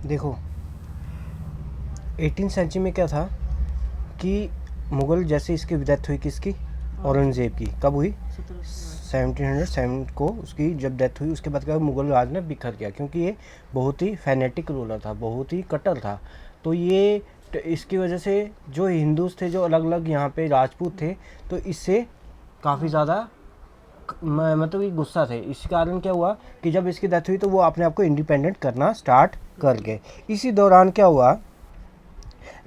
देखो 18th century में क्या था कि मुग़ल जैसे इसकी डेथ हुई, किसकी, औरंगज़ेब की, कब हुई 1707 को उसकी जब डेथ हुई। उसके बाद क्या मुग़ल राज ने बिखर गया, क्योंकि ये बहुत ही फैनेटिक रूलर था, बहुत ही कट्टर था। तो ये इसकी वजह से जो हिंदूज थे, जो अलग अलग यहाँ पे राजपूत थे, तो इससे काफ़ी ज़्यादा मतलब कि गुस्सा थे। इस कारण क्या हुआ कि जब इसकी डेथ हुई तो वो अपने आप को इंडिपेंडेंट करना स्टार्ट कर गए। इसी दौरान क्या हुआ,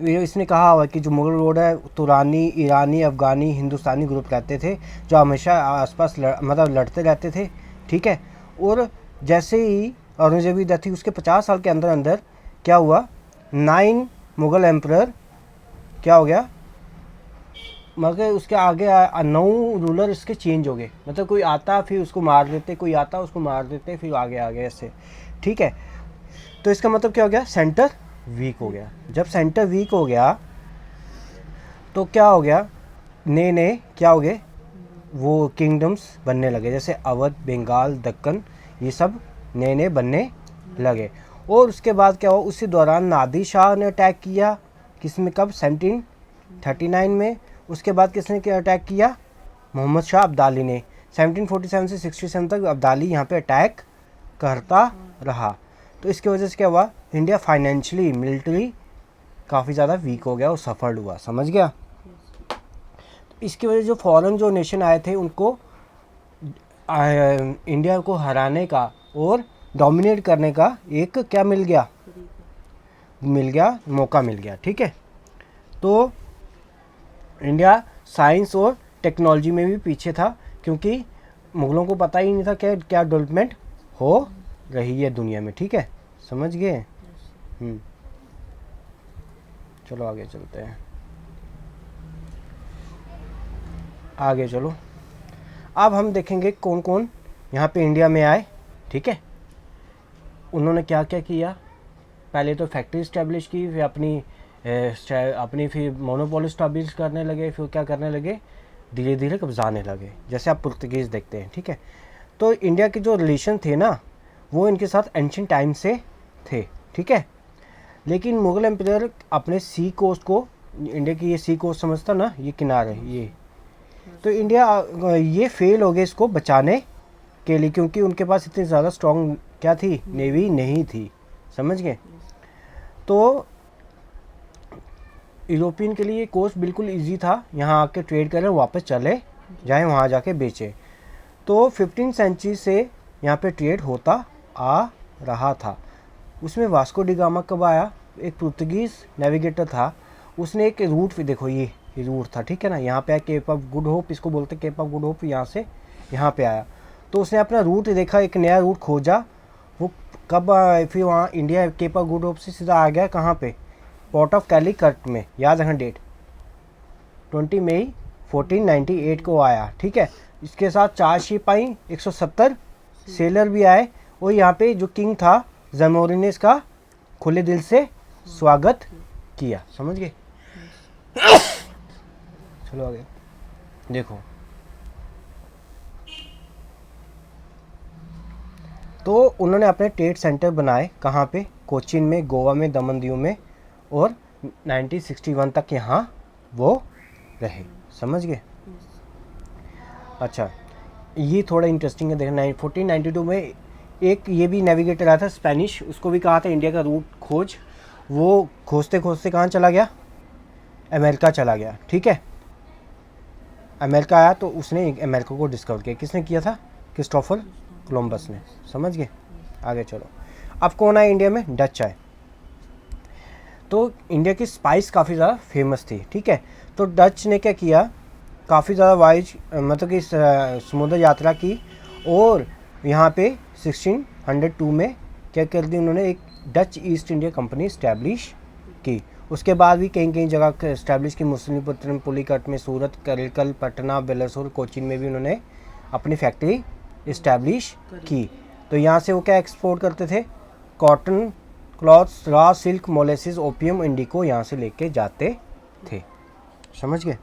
इसने कहा हुआ कि जो मुगल रोड है, तुरानी, ईरानी, अफ़गानी, हिंदुस्तानी ग्रुप रहते थे जो हमेशा आसपास मतलब लड़ते रहते थे, ठीक है। और जैसे ही औरंगजेब की डेथ हुई उसके 50 साल के अंदर अंदर क्या हुआ, 9 मुग़ल एम्परर क्या हो गया, मगर उसके आगे 9 रूलर इसके चेंज हो गए। मतलब कोई आता फिर उसको मार देते, कोई आता उसको मार देते, फिर आगे आगे ऐसे, ठीक है। तो इसका मतलब क्या हो गया, सेंटर वीक हो गया। जब सेंटर वीक हो गया तो क्या हो गया, नए नए क्या हो गए, वो किंगडम्स बनने लगे, जैसे अवध, बंगाल, दक्कन, ये सब नए नए बनने लगे। और उसके बाद क्या हुआ, उसी दौरान नादिर शाह ने अटैक किया, किसमें, कब, 1739 में। उसके बाद किसने क्या अटैक किया, मोहम्मद शाह अब्दाली ने। 1747 से 67 तक अब्दाली यहाँ पे अटैक करता रहा। तो इसकी वजह से क्या हुआ, इंडिया फाइनेंशियली, मिलिट्री काफ़ी ज़्यादा वीक हो गया और सफ़र्ड हुआ, समझ गया। तो इसकी वजह से जो फॉरेन जो नेशन आए थे उनको इंडिया को हराने का और डोमिनेट करने का एक क्या मिल गया, मौका मिल गया, ठीक है। तो इंडिया साइंस और टेक्नोलॉजी में भी पीछे था, क्योंकि मुग़लों को पता ही नहीं था कि क्या डेवलपमेंट हो रही है दुनिया में, ठीक है, समझ गए। चलो आगे चलते हैं, आगे चलो। अब हम देखेंगे कौन कौन यहाँ पे इंडिया में आए, ठीक है। उन्होंने क्या क्या किया, पहले तो फैक्ट्री इस्टेब्लिश की, फिर अपनी फिर मोनोपोली इस्टेब्लिश करने लगे, फिर क्या करने लगे, धीरे धीरे कब्जाने लगे, जैसे आप पुर्तगीज़ देखते हैं, ठीक है। तो इंडिया के जो रिलेशन थे ना, वो इनके साथ एंशिएंट टाइम से थे, ठीक है। लेकिन मुग़ल एम्पायर अपने सी कोस्ट को, इंडिया की ये सी कोस्ट समझता ना, ये किनारे ये, तो इंडिया ये फेल हो गए इसको बचाने के लिए, क्योंकि उनके पास इतनी ज़्यादा स्ट्रॉन्ग क्या थी, नेवी नहीं थी, समझ गए। तो यूरोपियन के लिए ये कोस्ट बिल्कुल इजी था, यहाँ आके ट्रेड करें, वापस चले जाएं, वहाँ जाके बेचें। तो 15th सेंचुरी से यहाँ पे ट्रेड होता आ रहा था। उसमें वास्को डी गामा कब आया, एक पुर्तगीज़ नेविगेटर था, उसने एक रूट, देखो ये रूट था, ठीक है ना, यहाँ पे आया केप ऑफ गुड होप, इसको बोलते केप ऑफ गुड होप, यहाँ से यहाँ पे आया। तो उसने अपना रूट देखा, एक नया रूट खोजा, वो कब फिर वहाँ India Cape of Good Hope से सीधा आ गया कहाँ पे, पोर्ट ऑफ कैलिकट में, याद रखना डेट, 20 मई 1498 को आया, ठीक है। इसके साथ 4 शिप आई, 170 सेलर भी आए, और यहाँ पे जो किंग था जमोरी ने इसका खुले दिल से स्वागत किया, समझ गए। चलो आगे देखो। तो उन्होंने अपने ट्रेड सेंटर बनाए कहाँ पे, कोचीन में, गोवा में, दमन दीव में, और 1961 तक यहाँ वो रहे, समझ गए। अच्छा, ये थोड़ा इंटरेस्टिंग है, देखना 1492 में एक ये भी नेविगेटर आया था स्पेनिश, उसको भी कहा था इंडिया का रूट खोज, वो खोजते खोजते कहाँ चला गया, अमेरिका चला गया, ठीक है। अमेरिका आया तो उसने अमेरिका को डिस्कवर किया, किसने किया था, क्रिस्टोफर कोलंबस ने, समझ गए। आगे चलो, अब कौन आए इंडिया में, डच आए। तो इंडिया की स्पाइस काफ़ी ज़्यादा फेमस थी, ठीक है। तो डच ने क्या किया, काफ़ी ज़्यादा वाइज मतलब कि समुद्र यात्रा की, और यहाँ पे 1602 में क्या कर दी उन्होंने, एक Dutch east India company establish की। उसके बाद भी कहीं कहीं जगह इस्टेब्लिश की, मुसलिमपट्टनम, पुलिकट में, सूरत, करिकल, पटना, बेलसुर, कोचीन में भी उन्होंने अपनी फैक्ट्री इस्टेब्लिश की। तो यहाँ से वो क्या एक्सपोर्ट करते थे, cotton, clothes, raw silk, molasses, opium, indigo यहाँ से लेके जाते थे, समझ गए।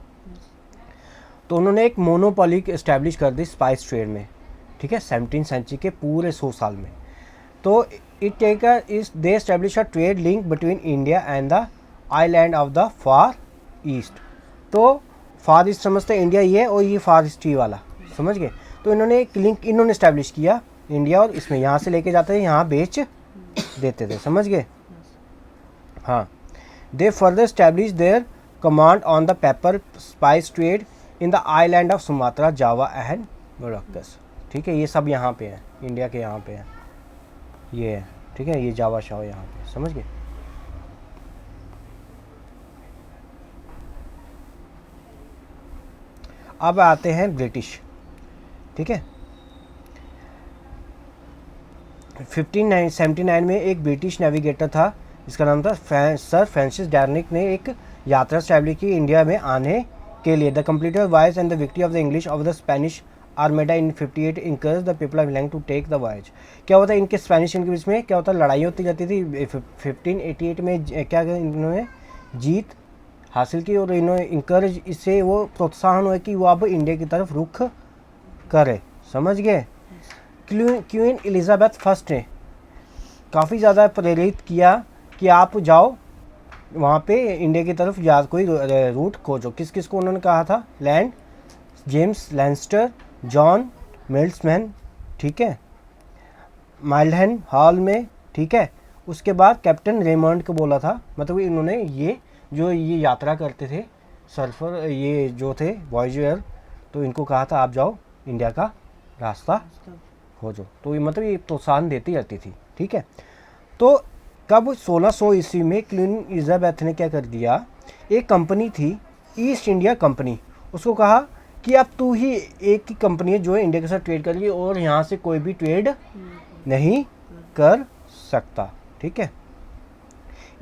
तो उन्होंने एक मोनोपोली इस्टेब्लिश कर दी स्पाइस ट्रेड में, ठीक है, 17th सेंचुरी के पूरे 100 साल में। तो they establish a trade link between India and the island of the Far East. तो फार ईस्ट समझते हैं इंडिया ये, और ये फार ईस्ट ही वाला, समझ गए। तो इन्होंने एक लिंक इन्होंने इस्टेब्लिश किया इंडिया, और इसमें यहाँ से लेके जाते थे, यहाँ बेच देते थे, समझ गए। हाँ, they further establish their command on the pepper spice trade in the island of Sumatra, Java and Moluccas. ठीक है, ये सब यहाँ पे है, इंडिया के यहाँ पे है, ये है, ठीक है, ये जावा शाह यहाँ पे, समझ गए। अब आते हैं ब्रिटिश, ठीक है। 1579 में एक ब्रिटिश नेविगेटर था, इसका नाम था सर फ्रांसिस डार्निक, ने एक यात्रा स्टैब्लिश की इंडिया में आने के लिए। The completed voyage and the victory of the English of the Spanish Armada in 58 encourage the people of England to take the voyage. क्या होता है इनके स्पेनिश इनके बीच में, क्या होता है, लड़ाई होती जाती थी। 1588 में क्या इन्होंने जीत हासिल की, और इन्होंने इंकरेज, इससे वो प्रोत्साहन हुआ कि वो अब इंडिया की तरफ रुख करे, समझ गए। क्वीन एलिजाबेथ फर्स्ट ने काफ़ी ज़्यादा प्रेरित किया कि आप जाओ वहाँ पे इंडिया की तरफ, या कोई रूट खोजो। किस किस को उन्होंने कहा था, लैंड, जेम्स लैंस्टर, जॉन मिल्समैन, ठीक है, माइल्डहन हॉल में, ठीक है। उसके बाद कैप्टन रेमंड को बोला था, मतलब इन्होंने ये जो ये यात्रा करते थे सर्फर, ये जो थे वॉयजर, तो इनको कहा था आप जाओ इंडिया का रास्ता खोजो। तो ये मतलब ये प्रोत्साहन देती रहती थी, ठीक है। तो कब 1600 ईस्वी में क्वीन एलिजाबेथ ने क्या कर दिया, एक कंपनी थी ईस्ट इंडिया कंपनी, उसको कहा कि अब तू ही एक ही कंपनी है जो इंडिया के साथ ट्रेड कर रही, और यहाँ से कोई भी ट्रेड नहीं कर सकता, ठीक है।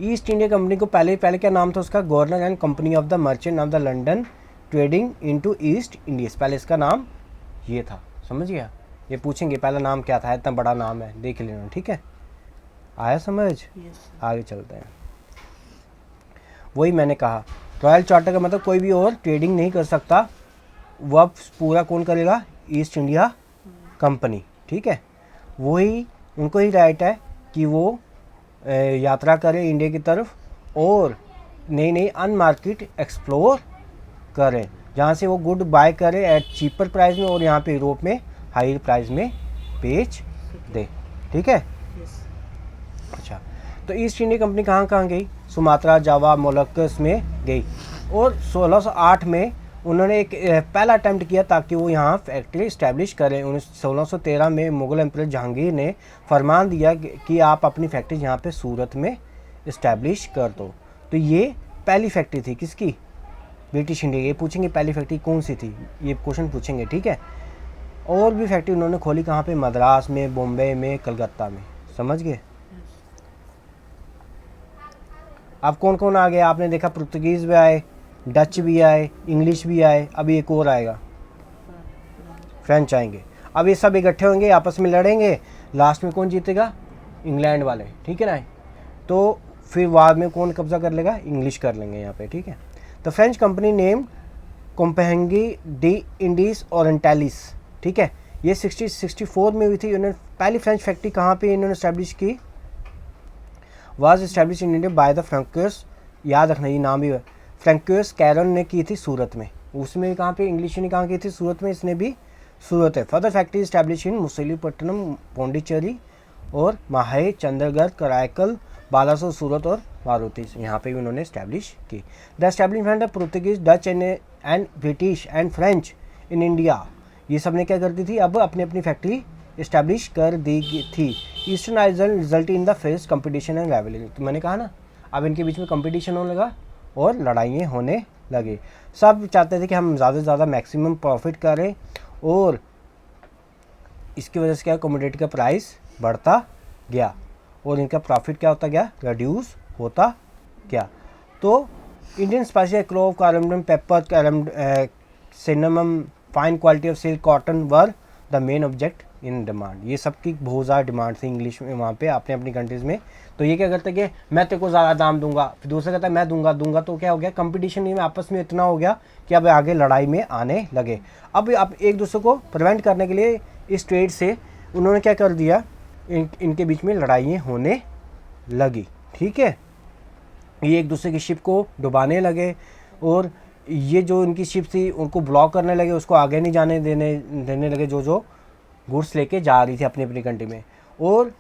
ईस्ट इंडिया कंपनी को पहले क्या नाम था उसका, governor and company of the merchant of the London trading into east India, पहले इसका नाम ये था, समझ गया। ये पूछेंगे पहला नाम क्या था, इतना बड़ा नाम है, देख लेना, ठीक है। आया समझ? आगे चलते हैं। वही मैंने कहा, रॉयल चार्टर का मतलब कोई भी और ट्रेडिंग नहीं कर सकता, वह पूरा कौन करेगा, ईस्ट इंडिया कंपनी, ठीक है। वही उनको ही राइट है कि वो यात्रा करे इंडिया की तरफ, और नई नई अनमार्केट एक्सप्लोर करें, जहाँ से वो गुड बाय करे एट चीपर प्राइस में, और यहाँ पे यूरोप में हाई प्राइस में बेच दे, ठीक है। अच्छा, तो ईस्ट इंडिया कंपनी कहाँ कहाँ गई, सुमात्रा, जावा, मोलक्कस में गई, और 1608 में उन्होंने एक पहला अटैम्प्ट किया ताकि वो यहाँ फैक्ट्री इस्टेब्लिश करें। 1613 में मुग़ल एम्परर जहांगीर ने फरमान दिया कि आप अपनी फैक्ट्री यहाँ पे सूरत में इस्टेब्लिश कर दो। तो ये पहली फैक्ट्री थी किसकी, ब्रिटिश इंडिया। ये पूछेंगे पहली फैक्ट्री कौन सी थी, ये क्वेश्चन पूछेंगे, ठीक है। और भी फैक्ट्री उन्होंने खोली कहाँ पे, मद्रास में, बॉम्बे में, कलकत्ता में, समझ गए। अब कौन कौन आ गया, आपने देखा पुर्तगीज़ भी आए, डच भी आए, इंग्लिश भी आए, अभी एक और आएगा, फ्रेंच आएंगे। अब ये सब इकट्ठे होंगे, आपस में लड़ेंगे, लास्ट में कौन जीतेगा, इंग्लैंड वाले, ठीक है ना। तो फिर बाद में कौन कब्जा कर लेगा, इंग्लिश कर लेंगे यहाँ पे, ठीक है। The French company name Compagnie des Indes Orientales, ठीक है। ये 64 में हुई थी। इन्होंने पहली फ्रेंच फैक्ट्री कहाँ पे इन्होंने इस्टेब्लिश की, was establish in India by the François, याद रखना ये नाम भी है, फ्रैंकोइस कैरन ने की थी सूरत में। उसमें कहाँ पे, इंग्लिश ने कहाँ की थी, सूरत में, इसने भी सूरत है। Further factory establish in Masulipatnam, Pondicherry और माहे, चंद्रगढ़, कराईकल, बालासोर, सूरत और मारुति, यहाँ पे भी उन्होंने इस्टेब्लिश की। The establishment of Portuguese, Dutch and British and French in India, ये सब ने क्या कर दी थी, अब अपनी अपनी फैक्ट्री इस्टेब्लिश कर दी थी। Eastern island result in the face competition and rivalry, तो मैंने कहा ना, अब इनके बीच में कंपटीशन होने लगा और लड़ाइयाँ होने लगे। सब चाहते थे कि हम ज़्यादा से ज़्यादा मैक्सिमम प्रॉफिट करें, और इसकी वजह से क्या, कमोडिटी का प्राइस बढ़ता गया और इनका प्रॉफिट क्या होता गया, रिड्यूस होता गया। तो Indian spices, clove, cardamom, paper, cinnamon, fine quality of silk, cotton were the main object in demand. ये सब की बहुत ज़्यादा डिमांड थी इंग्लिश में वहाँ पे अपने अपनी कंट्रीज़ में। तो ये क्या करते कि मैं तेरे को ज़्यादा दाम दूंगा, फिर दूसरा कहता है मैं दूंगा, तो क्या हो गया, कंपटीशन में आपस में इतना हो गया कि अब आगे लड़ाई में आने लगे। अब एक दूसरे को प्रिवेंट करने के लिए इस ट्रेड से उन्होंने क्या कर दिया, इनके बीच में लड़ाइयाँ होने लगी, ठीक है। ये एक दूसरे की शिप को डुबाने लगे और ये जो इनकी शिप थी उनको ब्लॉक करने लगे, उसको आगे नहीं जाने देने लगे जो गुड्स लेके जा रही थी अपनी अपनी कंट्री में, और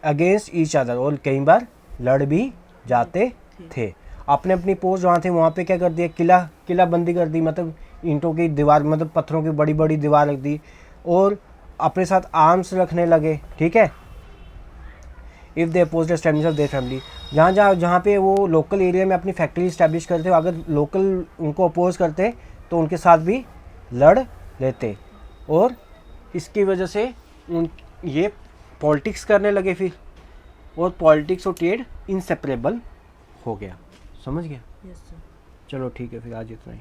अगेंस्ट ईच अदर, और कई बार लड़ भी जाते थे। अपने अपनी पोस्ट जहाँ थे वहाँ पे क्या कर दिया, किला बंदी कर दी, मतलब ईंटों की दीवार, मतलब पत्थरों की बड़ी बड़ी दीवार रख दी, और अपने साथ आर्म्स रखने लगे, ठीक है। If they oppose establish of their family, जहाँ पे वो लोकल एरिया में अपनी फैक्ट्री इस्टेब्लिश करते, अगर लोकल उनको अपोज करते तो उनके साथ भी लड़ लेते, और इसकी वजह से ये पॉलिटिक्स करने लगे फिर, और पॉलिटिक्स और ट्रेड इनसेपरेबल हो गया। समझ गया? Yes sir. चलो ठीक है, फिर आज इतना ही।